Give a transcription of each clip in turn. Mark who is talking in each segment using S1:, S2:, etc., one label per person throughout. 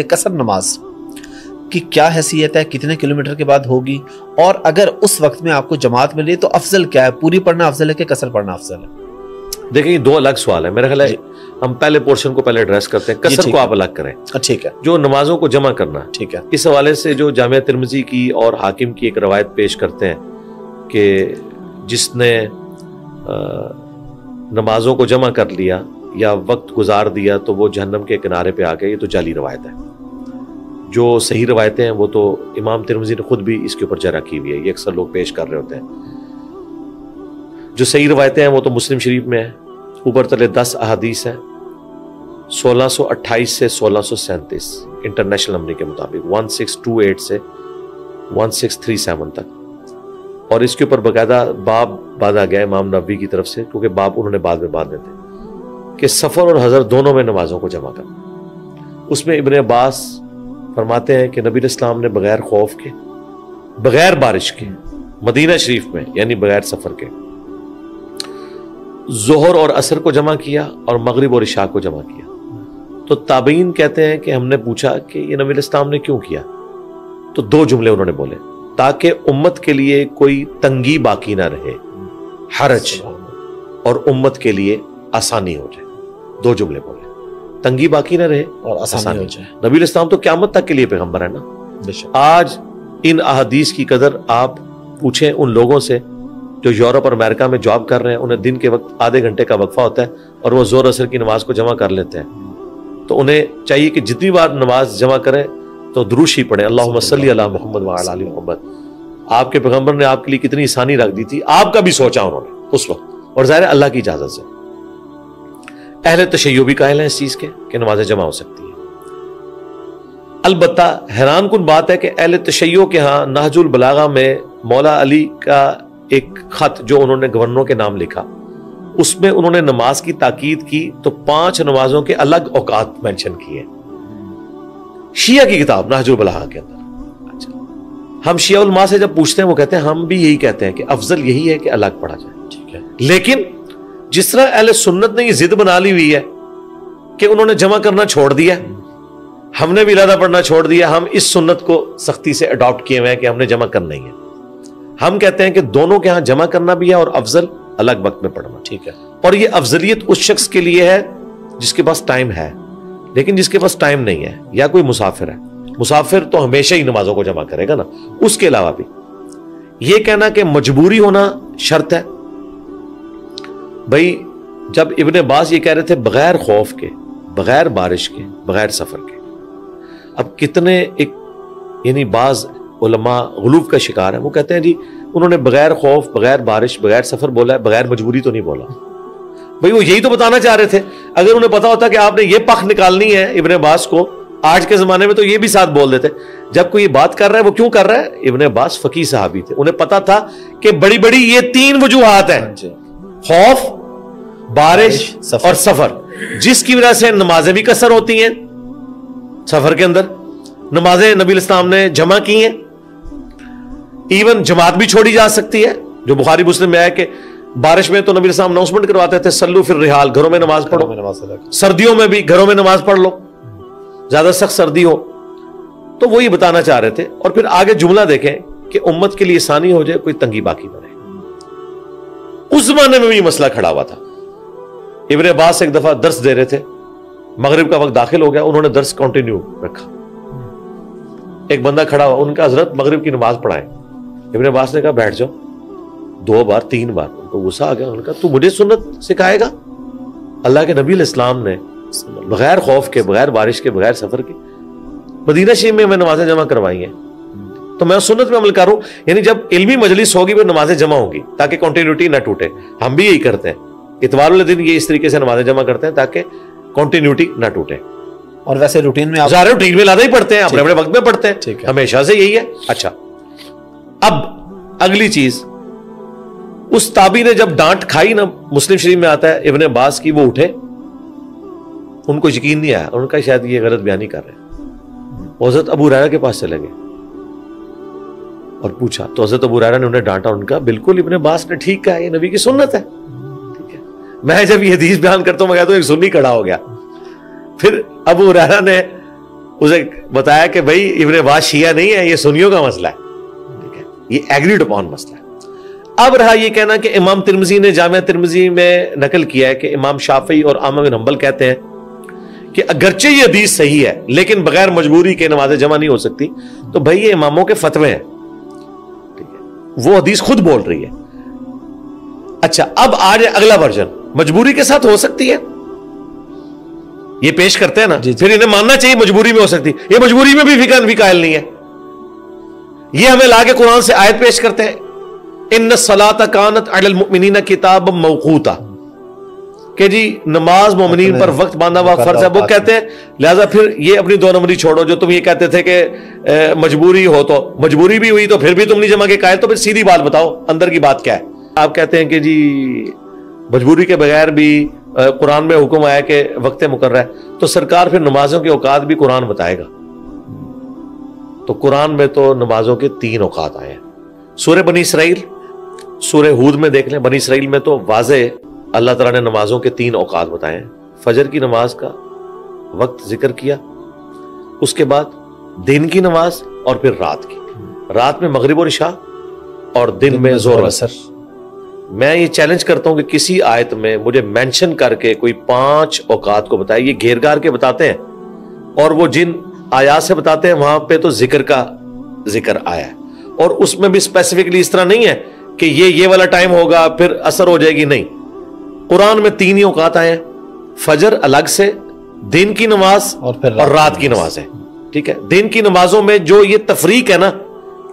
S1: قصر نماز کی کیا حیثیت ہے، کتنے کلومیٹر کے بعد ہوگی، اور اگر اس وقت میں آپ کو جماعت ملی تو افضل کیا ہے، پوری پڑھنا افضل ہے کہ قصر پڑھنا افضل ہے؟
S2: دیکھیں یہ دو الگ سوال ہے، میرا خیال ہے ہم پہلے پورشن کو پہلے ایڈریس کرتے ہیں، قصر کو آپ الگ کریں۔
S1: ٹھیک ہے،
S2: جو نمازوں کو جمع کرنا،
S1: ٹھیک ہے،
S2: اس حوالے سے جو جامعہ ترمذی کی اور حاکم کی ایک روایت پیش کرتے ہیں کہ جس نے نمازوں کو جمع کر لیا یا وقت گزار دیا تو وہ جہنم کے کنارے پہ آ گئے، یہ تو جعلی روایت ہے۔ جو صحیح روایتیں ہیں وہ تو امام ترمذی نے خود بھی اس کے اوپر جرح کی ہوئی ہے، یہ اکثر لوگ پیش کر رہے ہوتے ہیں۔ جو صحیح روایتیں ہیں وہ تو مسلم شریف میں ہیں، اوپر تلے 10 احادیث ہیں، 1628 سے 1637 انٹرنیشنل نمبر کے مطابق، 1628 سے 1637 تک، اور اس کے اوپر باقاعدہ باب باندھا گیا امام نووی کی طرف سے، کیونکہ باب انہوں نے بعد میں باندھے تھے کہ سفر اور حضر دونوں میں نمازوں کو جمع کرنا۔ اس میں ابن عباس فرماتے ہیں کہ نبی علیہ السلام نے بغیر خوف کے، بغیر بارش کے، مدینہ شریف میں یعنی بغیر سفر کے، ظہر اور عصر کو جمع کیا اور مغرب اور عشاء کو جمع کیا۔ تو تابعین کہتے ہیں کہ ہم نے پوچھا کہ یہ نبی علیہ السلام نے کیوں کیا، تو دو جملے انہوں نے بولے، تاکہ امت کے لیے کوئی تنگی باقی نہ رہے، حرج، اور امت کے لیے آسانی ہو جائے۔ دو جملے بولے، تنگی باقی نہ رہے اور آسانی ہو جائے۔ نبی علیہ السلام تو قیامت تک کے لیے پیغمبر ہے نا۔ آج ان احادیث کی قدر آپ پوچھیں ان لوگوں سے جو یورپ اور امریکہ میں جاب کر رہے ہیں، انہیں دن کے وقت آدھے گھنٹے کا وقفہ ہوتا ہے اور وہ ظہر عصر کی نماز کو جمع کر لیتے ہیں، تو انہیں چاہیے کہ جتنی بار نماز جمع کریں تو درود ہی پڑھیں، اللہم صلی علی محمد وعلی آل محمد۔ آپ کے پیغمبر نے آپ کے لیے کتنی آسانی رکھ دی تھی، آپ کا بھی سوچا انہوں نے اس وقت، اور ظاہر ہے اللہ کی اجازت سے۔ اہل تشیع بھی قائل ہیں اس چیز کے کہ نمازیں جمع ہو سکتی ہیں۔ البتہ حیران کن بات ہے کہ اہل تشیع کے ہاں نہج البلاغہ میں مولا علی کا ایک خط جو انہوں نے گورنروں کے نام لکھا، اس میں انہوں نے نماز کی تاکید کی تو 5 نمازوں کے الگ اوقات مینشن کیے، شیعہ کی کتاب نہج البلاغہ کے اندر۔ ہم شیعہ علماء سے جب پوچھتے ہیں وہ کہتے ہیں ہم بھی یہی کہتے ہیں کہ افضل یہی ہے کہ الگ پڑھا جائے، ٹھیک ہے، لیکن جس طرح اہل سنت نے یہ ضد بنا لی ہوئی ہے کہ انہوں نے جمع کرنا چھوڑ دیا، ہم نے بھی علیحدہ پڑھنا چھوڑ دیا، ہم اس سنت کو سختی سے اڈاپٹ کیے ہوئے ہیں کہ ہم نے جمع کرنا ہی ہے۔ ہم کہتے ہیں کہ دونوں کے ہاں جمع کرنا بھی ہے اور افضل الگ وقت میں پڑھنا، ٹھیک ہے، اور یہ افضلیت اس شخص کے لیے ہے جس کے پاس ٹائم ہے، لیکن جس کے پاس ٹائم نہیں ہے یا کوئی مسافر ہے، مسافر تو ہمیشہ ہی نمازوں کو جمع کرے گا نا۔ اس کے علاوہ بھی یہ کہنا کہ مجبوری ہونا شرط ہے، بھائی جب ابن عباس یہ کہہ رہے تھے بغیر خوف کے، بغیر بارش کے، بغیر سفر کے، اب کتنے ایک یعنی بعض علماء غلوف کا شکار ہیں، وہ کہتے ہیں جی انہوں نے بغیر خوف، بغیر بارش، بغیر سفر بولا ہے، بغیر مجبوری تو نہیں بولا۔ بھئی وہ یہی تو بتانا چاہ رہے تھے، اگر انہیں پتا ہوتا کہ آپ نے یہ پخ نکالنی ہے ابن عباس کو آج کے زمانے میں تو یہ بھی ساتھ بول دیتے۔ جب کوئی یہ بات کر رہا ہے وہ کیوں کر رہا ہے؟ ابن عباس فقیہ صحابی تھے، انہیں پتا تھا کہ بڑی بڑی یہ 3 وجوہات ہیں، خوف، بارش اور سفر، جس کی وجہ سے نمازیں بھی قصر ہوتی ہیں سفر کے اندر، نمازیں نبی علیہ السلام نے جمع کی ہیں، ایون جماعت بھی چھوڑی جا سکتی ہے، جو بخاری مسلم میں آیا کہ بارش میں تو نبی علیہ السلام اناؤنسمنٹ کرواتے تھے صلو فی الرحال، گھروں میں نماز پڑھو، سردیوں میں بھی گھروں میں نماز پڑھ لو، زیادہ سخت سردی ہو تو وہی بتانا چاہ رہے تھے۔ اور پھر آگے جملہ دیکھیں کہ امت کے لیے آسانی ہو جائے، کوئی تنگی باقی نہ رہے۔ اس زمانے میں بھی یہ مسئلہ کھڑا ہوا تھا۔ ابن عباس ایک دفعہ درس دے رہے تھے، مغرب کا وقت داخل ہو گیا، انہوں نے درس کنٹینیو رکھا، ایک بندہ کھڑا ہوا، ان کا حضرت مغرب کی نماز پڑھائیں۔ ابن عباس نے کہا بیٹھ جاؤ، 2 بار 3 بار، ان کو غصہ آ گیا، انہوں نے کہا تو مجھے سنت سکھائے گا؟ اللہ کے نبی علیہ السلام نے بغیر خوف کے، بغیر بارش کے، بغیر سفر کے مدینہ شریف میں نمازیں جمع کروائی ہیں، تو میں سنت میں عمل کروں۔ یعنی جب علمی مجلس ہوگی پھر نمازیں جمع ہوں گی تاکہ کنٹینیوٹی نہ ٹوٹے۔ ہم بھی یہی کرتے ہیں، اتوار والے دن یہ اس طریقے سے نمازیں جمع کرتے ہیں تاکہ کنٹینیوٹی نہ ٹوٹے۔
S1: اور ویسے روٹین میں
S2: ظاہر روٹین میں لادہ ہی پڑھتے ہیں، اپنے اپنے وقت میں پڑھتے ہیں، ہمیشہ سے یہی ہے۔ اچھا، اب اگلی چیز، اس تابعی نے جب ڈانٹ کھائی نا، مسلم شریف میں آتا ہے ابن عباس کی، وہ اٹھے، ان کو یقین نہیں آیا، ان کا شاید یہ غلط بیانی کر رہے ہیں، حضرت ابو ہریرہ کے پاس چلے گئے اور پوچھا، تو حضرت ابو ہریرہ نے انہیں ڈانٹا، ان کا بالکل ابن عباس نے ٹھیک کہا، یہ نبی کی سنت ہے۔ ٹھیک ہے، میں جب یہ حدیث بیان کرتا ہوں میں کہتا ہوں ایک سنی کھڑا ہو گیا۔ پھر ابو ہریرہ نے اسے بتایا کہ بھائی ابن عباس شیعہ نہیں ہے، یہ سنیوں کا مسئلہ ہے، ٹھیک ہے، یہ ایگریڈ اپون مسئلہ ہے۔ اب رہا یہ کہنا کہ امام ترمذی نے جامعہ ترمذی میں نقل کیا ہے کہ امام شافعی اور احمد بن حنبل کہتے ہیں کہ اگرچہ یہ حدیث صحیح ہے لیکن بغیر مجبوری کے نماز جمع نہیں ہو سکتی، تو بھائی یہ اماموں کے فتوے ہیں، ٹھیک ہے، وہ حدیث خود بول رہی ہے۔ اچھا اب آ جائے اگلا ورژن، مجبوری کے ساتھ ہو سکتی ہے، یہ پیش کرتے ہیں نا، پھر انہیں ماننا چاہیے مجبوری میں ہو سکتی، یہ مجبوری میں بھی فقہ حنفی قائل نہیں ہے، یہ ہمیں لا کے قرآن سے آیت پیش کرتے ہیں ان الصلاۃ کانت علی المؤمنین کتابا موقوتا، کہ جی نماز مومنین پر وقت باندھا ہوا فرض ہے، وہ کہتے ہیں لہذا پھر یہ اپنی دو نمبری چھوڑو، جو تم یہ کہتے تھے کہ مجبوری ہو تو مجبوری بھی ہوئی تو پھر بھی تم نہیں جمع کے قائل، تو پھر سیدھی بات بتاؤ اندر کی بات کیا ہے۔ آپ کہتے ہیں کہ جی مجبوری کے بغیر بھی قرآن میں حکم آیا کہ وقت مقررہ ہے، تو سرکار پھر نمازوں کے اوقات بھی قرآن بتائے گا، تو قرآن میں تو نمازوں کے 3 اوقات آئے ہیں۔ سورہ بنی اسرائیل، سورہ ہود میں دیکھ لیں، بنی اسرائیل میں تو واضح اللہ تعالیٰ نے نمازوں کے 3 اوقات بتائے ہیں، فجر کی نماز کا وقت ذکر کیا، اس کے بعد دن کی نماز اور پھر رات میں مغرب اور عشاء، اور دن میں ظہر عصر۔ میں یہ چیلنج کرتا ہوں کہ کسی آیت میں مجھے مینشن کر کے کوئی 5 اوقات کو بتائے، یہ گھیر گار کے بتاتے ہیں، اور وہ جن آیات سے بتاتے ہیں وہاں پہ تو ذکر کا ذکر آیا ہے، اور اس میں بھی اسپیسیفکلی اس طرح نہیں ہے کہ یہ والا ٹائم ہوگا پھر اثر ہو جائے گی، نہیں، قرآن میں 3 ہی اوقات آئے ہیں، فجر الگ سے، دن کی نماز اور رات کی نماز ہے، ٹھیک ہے۔ دن کی نمازوں میں جو یہ تفریق ہے نا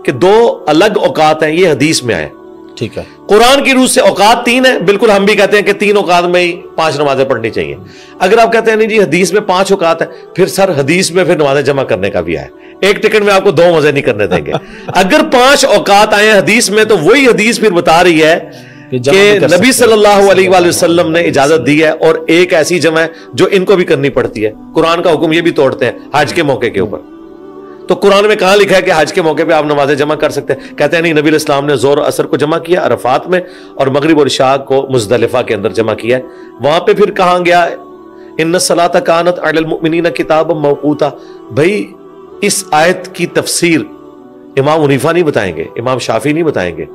S2: کہ 2 الگ اوقات ہیں، یہ حدیث میں آئے،
S1: ٹھیک ہے۔
S2: قرآن کی روح سے اوقات 3 ہیں، بالکل ہم بھی کہتے ہیں کہ 3 اوقات میں ہی 5 نمازیں پڑھنی چاہیے۔ اگر آپ کہتے ہیں نہیں جی حدیث میں 5 اوقات ہیں، پھر سر حدیث میں پھر نمازیں جمع کرنے کا بھی آیا، ایک ٹکٹ میں آپ کو 2 مزے نہیں کرنے دیں گے۔ اگر 5 اوقات آئے ہیں حدیث میں، تو وہی حدیث پھر بتا رہی ہے کہ نبی صلی اللہ علیہ وآلہ وسلم نے اجازت دی ہے، اور ایک ایسی جمع ہے جو ان کو بھی کرنی پڑتی ہے، قرآن کا حکم یہ بھی توڑتے ہیں حج کے موقع کے اوپر۔ تو قرآن میں کہاں لکھا ہے کہ حج کے موقع پہ آپ نمازیں جمع کر سکتے ہیں؟ کہتے ہیں نہیں، نبی علیہ السلام نے ظہر عصر کو جمع کیا عرفات میں، اور مغرب اور عشاء کو مزدلفہ کے اندر جمع کیا ہے۔ وہاں پہ پھر کہاں گیا ان الصلاۃ کانت علی المؤمنین کتابا موقوتا؟ بھائی اس آیت کی تفسیر امام حنیفہ نہیں بتائیں گے، امام شافعی نہیں بتائیں گے،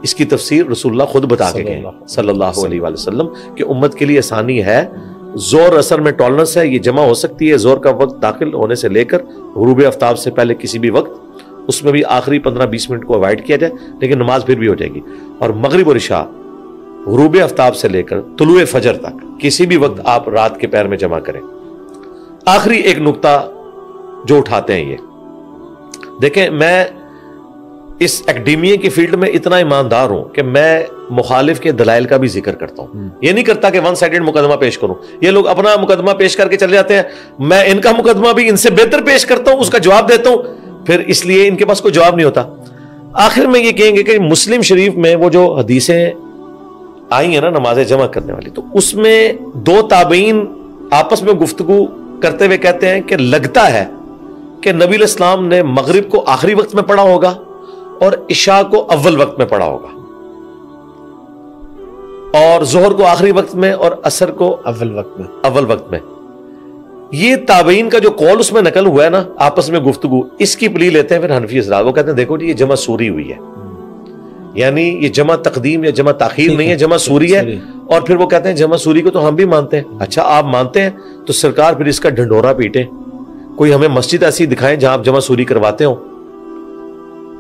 S2: اس کی تفسیر رسول اللہ خود بتا کے گئے صلی اللہ علیہ وآلہ وسلم کہ امت کے لیے آسانی ہے، زور اثر میں ٹالرنس ہے، یہ جمع ہو سکتی ہے، زور کا وقت داخل ہونے سے لے کر غروب آفتاب سے پہلے کسی بھی وقت، اس میں بھی آخری 15-20 منٹ کو اوائڈ کیا جائے، لیکن نماز پھر بھی ہو جائے گی۔ اور مغرب اور عشاء غروب آفتاب سے لے کر طلوع فجر تک کسی بھی وقت آپ رات کے پہر میں جمع کریں۔ آخری ایک نقطہ جو اٹھاتے ہیں، یہ دیکھیں، میں اس اکیڈیمیا کی فیلڈ میں اتنا ایماندار ہوں کہ میں مخالف کے دلائل کا بھی ذکر کرتا ہوں، یہ نہیں کرتا کہ 1 سائیڈڈ مقدمہ پیش کروں۔ یہ لوگ اپنا مقدمہ پیش کر کے چلے جاتے ہیں، میں ان کا مقدمہ بھی ان سے بہتر پیش کرتا ہوں، اس کا جواب دیتا ہوں، پھر اس لیے ان کے پاس کوئی جواب نہیں ہوتا۔ آخر میں یہ کہیں گے کہ مسلم شریف میں وہ جو حدیثیں آئی ہیں نا نمازیں جمع کرنے والی، تو اس میں 2 تابعین آپس میں گفتگو کرتے ہوئے کہتے ہیں کہ لگتا ہے کہ نبی علیہ السلام نے مغرب کو آخری وقت میں پڑھا ہوگا اور عشاء کو اول وقت میں پڑھا ہوگا، اور ظہر کو آخری وقت میں اور عصر کو اول وقت میں۔ یہ تابعین کا جو قول اس میں نقل ہوا ہے نا آپس میں گفتگو، اس کی پلی لیتے ہیں پھر حنفی حضرات، وہ کہتے ہیں دیکھو جی یہ جمع سوری ہوئی ہے، یعنی یہ جمع تقدیم یا جمع تاخیر نہیں ہے، جمع سوری ہے، اور پھر وہ کہتے ہیں جمع سوری کو تو ہم بھی مانتے ہیں۔ اچھا آپ مانتے ہیں تو سرکار پھر اس کا ڈھنڈورا پیٹے، کوئی ہمیں مسجد ایسی دکھائیں جہاں آپ جمع سوری کرواتے ہوں،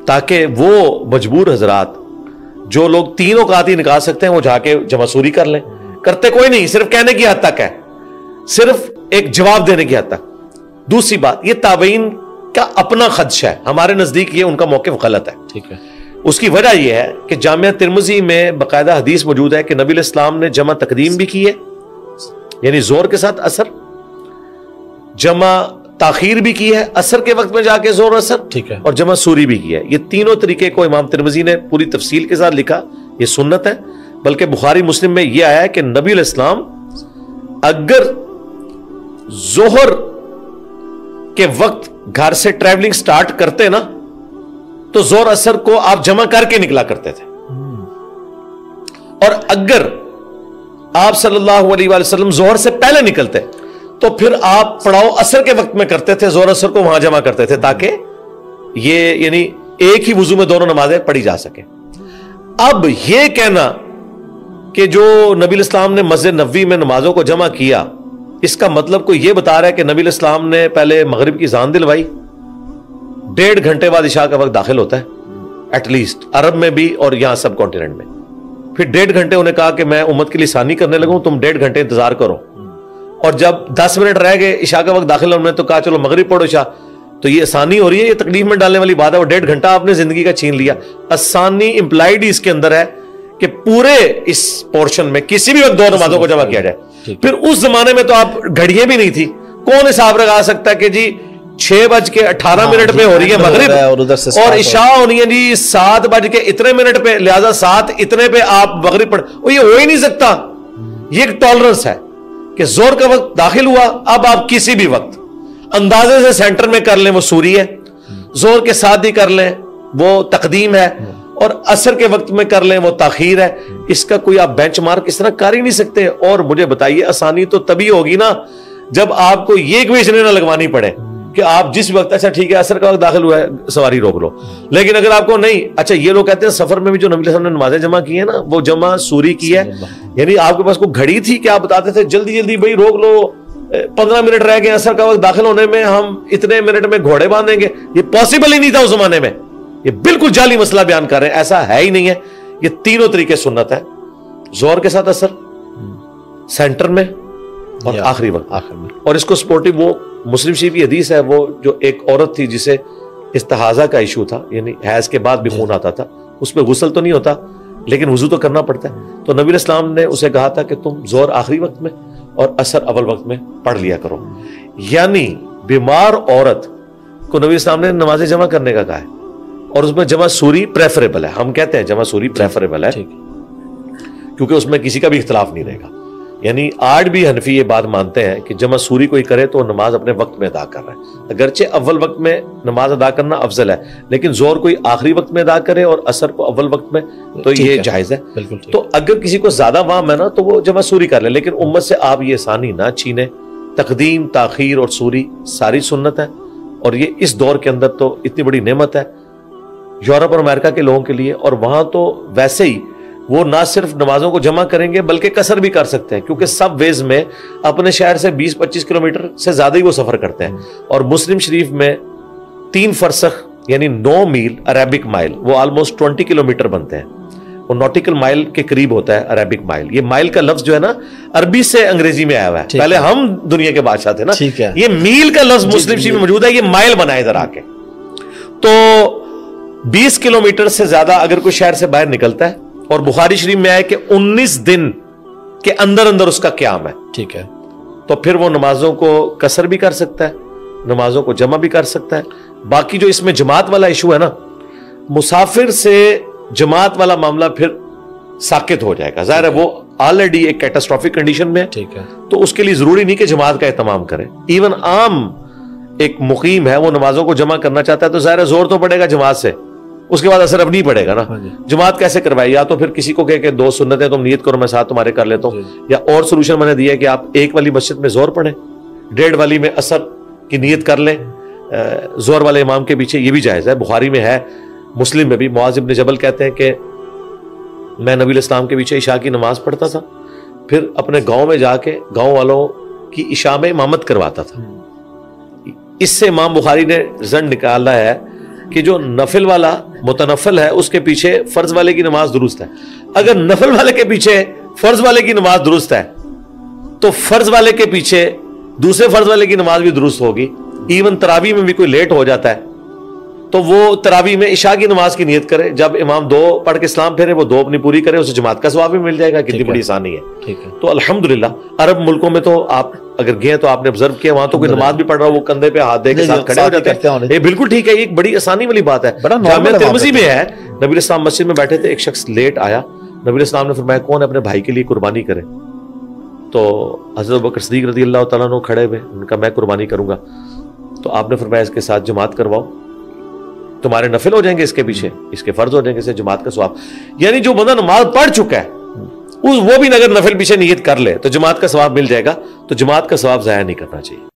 S2: تاکہ وہ مجبور حضرات جو لوگ 3 اوقات ہی نکال سکتے ہیں وہ جا کے جمع سوری کر لیں۔ کرتے کوئی نہیں، صرف کہنے کی حد تک ہے، صرف ایک جواب دینے کی حد تک۔ دوسری بات، یہ تابعین کا اپنا خدشہ ہے، ہمارے نزدیک یہ ان کا موقف غلط ہے، ٹھیک ہے۔ اس کی وجہ یہ ہے کہ جامعہ ترمذی میں باقاعدہ حدیث موجود ہے کہ نبی علیہ السلام نے جمع تقدیم بھی کی ہے، یعنی زور کے ساتھ اثر، جمع تاخیر بھی کی ہے عصر کے وقت میں جا کے زور اثر، ٹھیک ہے، اور جمع سوری بھی کی ہے۔ یہ تینوں طریقے کو امام ترمذی نے پوری تفصیل کے ساتھ لکھا، یہ سنت ہے۔ بلکہ بخاری مسلم میں یہ آیا ہے کہ نبی علیہ السلام اگر ظہر کے وقت گھر سے ٹریولنگ سٹارٹ کرتے نا تو زور اثر کو آپ جمع کر کے نکلا کرتے تھے، اور اگر آپ صلی اللہ علیہ وآلہ وسلم ظہر سے پہلے نکلتے تو پھر آپ پڑاؤ اثر کے وقت میں کرتے تھے, زور اثر کو وہاں جمع کرتے تھے تاکہ یہ یعنی ایک ہی وضو میں دونوں نمازیں پڑھی جا سکیں. اب یہ کہنا کہ جو نبی الاسلام نے مسجد نبوی میں نمازوں کو جمع کیا, اس کا مطلب کوئی یہ بتا رہا ہے کہ نبی الاسلام نے پہلے مغرب کی اذان دلوائی, 1.5 گھنٹے بعد عشاء کا وقت داخل ہوتا ہے ایٹ لیسٹ عرب میں بھی اور یہاں سب کانٹیننٹ میں, پھر 1.5 گھنٹے انہیں کہا کہ میں امت کے لیے ثانی کرنے لگوں, تم 1.5 گھنٹے انتظار کرو, اور جب 10 منٹ رہ گئے عشاء کا وقت داخل ہونے تو کہا چلو مغرب پڑھو عشاء. تو یہ آسانی ہو رہی ہے, یہ تکلیف میں ڈالنے والی بات ہے, وہ 1.5 گھنٹہ آپ نے زندگی کا چھین لیا. آسانی امپلائڈ ہی اس کے اندر ہے کہ پورے اس پورشن میں کسی بھی وقت 2 نمازوں کو جمع کیا جائے. پھر اس زمانے میں تو آپ گھڑیاں بھی نہیں تھی, کون حساب لگا سکتا ہے کہ جی 6:18 پہ ہو رہی ہے مغرب اور عشاء ہونی ہے جی 7:01 پہ, لہذا 7 اتنے پہ آپ مغرب پڑھ, یہ ہو ہی نہیں سکتا. یہ ایک ٹالرنس ہے کہ زور کا وقت داخل ہوا, اب آپ کسی بھی وقت اندازے سے سینٹر میں کر لیں وہ سوری ہے, زور کے ساتھ ہی کر لیں وہ تقدیم ہے, اور عصر کے وقت میں کر لیں وہ تاخیر ہے. اس کا کوئی آپ بینچ مارک اس طرح کر ہی نہیں سکتے. اور مجھے بتائیے آسانی تو تبھی ہوگی نا جب آپ کو یہ اکویشن نہ لگوانی پڑے کہ آپ جس وقت اچھا ٹھیک ہے عصر کا وقت داخل ہوا ہے سواری روک لو. لیکن اگر آپ کو نہیں, اچھا یہ لوگ کہتے ہیں سفر میں بھی جو نبی صلی اللہ علیہ وسلم نے نمازیں جمع کی ہیں نا وہ جمع سوری کی ہے, یعنی آپ کے پاس کوئی گھڑی تھی کہ آپ بتاتے تھے جلدی جلدی بھائی روک لو 15 منٹ رہ گئے عصر کا وقت داخل ہونے میں, ہم اتنے منٹ میں گھوڑے باندھیں گے. یہ پاسبل ہی نہیں تھا اس زمانے میں, یہ بالکل جعلی مسئلہ بیان کر رہے ہیں, ایسا ہے ہی نہیں ہے. یہ تینوں طریقے سنت ہے, زور کے ساتھ اثر, سینٹر میں اور آخری وقت آخر میں. اور اس کو سپورٹیو وہ مسلم شریف کی حدیث ہے, وہ جو ایک عورت تھی جسے استحاضہ کا ایشو تھا, یعنی حیض کے بعد بھی خون آتا تھا, اس پہ غسل تو نہیں ہوتا لیکن وضو تو کرنا پڑتا ہے. تو نبی علیہ السلام نے اسے کہا تھا کہ تم زور آخری وقت میں اور اثر اول وقت میں پڑھ لیا کرو. یعنی بیمار عورت کو نبی السلام نے نمازیں جمع کرنے کا کہا ہے, اور اس میں جمع سوری پریفریبل ہے. ہم کہتے ہیں جمع سوری پریفریبل ہے کیونکہ اس میں کسی کا بھی اختلاف نہیں رہے گا. یعنی آج بھی حنفی یہ بات مانتے ہیں کہ جمع سوری کوئی کرے تو نماز اپنے وقت میں ادا کر رہا ہے, اگرچہ اول وقت میں نماز ادا کرنا افضل ہے, لیکن زور کوئی آخری وقت میں ادا کرے اور اثر کو اول وقت میں تو یہ جائز ہے. تو اگر کسی کو زیادہ وام ہے نا تو وہ جمع سوری کر لے, لیکن امت سے آپ یہ آسانی نہ چھینیں. تقدیم تاخیر اور سوری ساری سنت ہے, اور یہ اس دور کے اندر تو اتنی بڑی نعمت ہے یورپ اور امریکہ کے لوگوں کے لیے. اور وہاں تو ویسے ہی وہ نہ صرف نمازوں کو جمع کریں گے بلکہ قصر بھی کر سکتے ہیں, کیونکہ سب ویز میں اپنے شہر سے 20-25 کلومیٹر سے زیادہ ہی وہ سفر کرتے ہیں. اور مسلم شریف میں 3 فرسخ یعنی 9 میل عربک مائل, وہ آلموسٹ 20 کلومیٹر بنتے ہیں. وہ نوٹیکل مائل کے قریب ہوتا ہے عربک مائل. یہ مائل کا لفظ جو ہے نا عربی سے انگریزی میں آیا ہوا ہے, پہلے ہم دنیا کے بادشاہ تھے نا, یہ میل کا لفظ مسلم شریف میں موجود ہے, یہ مائل بنا ادھر آ کے. تو 20 کلومیٹر سے زیادہ اگر کوئی شہر سے باہر نکلتا ہے, اور بخاری شریف میں آئے کہ 19 دن کے اندر اندر اس کا قیام ہے, ٹھیک ہے, تو پھر وہ نمازوں کو قصر بھی کر سکتا ہے, نمازوں کو جمع بھی کر سکتا ہے. باقی جو اس میں جماعت والا ایشو ہے نا, مسافر سے جماعت والا معاملہ پھر ساکت ہو جائے گا. ظاہر ہے وہ آلریڈی ایک کیٹاسٹرافک کنڈیشن میں ہے, ٹھیک ہے, تو اس کے لیے ضروری نہیں کہ جماعت کا اہتمام کرے. ایون عام ایک مقیم ہے وہ نمازوں کو جمع کرنا چاہتا ہے تو ظاہر ہے زور تو پڑے گا جماعت سے, اس کے بعد اثر اب نہیں پڑے گا نا. جماعت کیسے کروائے, یا تو پھر کسی کو کہے کہ 2 سنتیں تم نیت کرو میں ساتھ تمہارے کر لیتا ہوں, یا اور سولوشن میں نے دیا کہ آپ ایک والی مسجد میں زور پڑھیں, 1.5 والی میں اثر کی نیت کر لیں زور والے امام کے پیچھے, یہ بھی جائز ہے. بخاری میں ہے, مسلم میں بھی, معاذ بن جبل کہتے ہیں کہ میں نبی علیہ السلام کے پیچھے عشاء کی نماز پڑھتا تھا, پھر اپنے گاؤں میں جا کے گاؤں والوں کی عشاء میں امامت کرواتا تھا. اس سے امام بخاری نے رزلٹ نکالا ہے کہ جو نفل والا متنفل ہے اس کے پیچھے فرض والے کی نماز درست ہے. اگر نفل والے کے پیچھے فرض والے کی نماز درست ہے تو فرض والے کے پیچھے دوسرے فرض والے کی نماز بھی درست ہوگی. ایون تراویح میں بھی کوئی لیٹ ہو جاتا ہے تو وہ تراویح میں عشاء کی نماز کی نیت کرے, جب امام 2 پڑھ کے اسلام پھیرے وہ 2 اپنی پوری کرے, اسے جماعت کا ثواب بھی مل جائے گا. کتنی بڑی آسانی ہے. تو الحمدللہ عرب ملکوں میں تو آپ اگر گئے تو آپ نے آبزرو کیا, وہاں تو کوئی نماز بھی پڑھ رہا ہو وہ کندھے پہ ہاتھ دے کے ساتھ کھڑے ہو جاتے ہیں. یہ بالکل ٹھیک ہے, یہ ایک بڑی آسانی والی بات ہے. جامعہ ترمذی میں ہے, نبی علیہ السلام مسجد میں بیٹھے تھے, ایک شخص لیٹ آیا, نبی علیہ السلام نے فرمایا کون اپنے بھائی کے لیے قربانی کرے. تو حضرت ابوبکر صدیق رضی اللہ تعالیٰ عنہ کھڑے ہوئے, ان کا میں قربانی کروں گا. تو آپ نے فرمایا اس کے ساتھ جماعت کرواؤ, تمہارے نفل ہو جائیں گے اس کے پیچھے, اس کے فرض ہو جائیں گے, اس سے جماعت کا ثواب. یعنی جو بندہ نماز پڑھ چکا ہے وہ بھی اگر نفل پیچھے نیت کر لے تو جماعت کا ثواب مل جائے گا. تو جماعت کا ثواب ضائع نہیں کرنا چاہیے.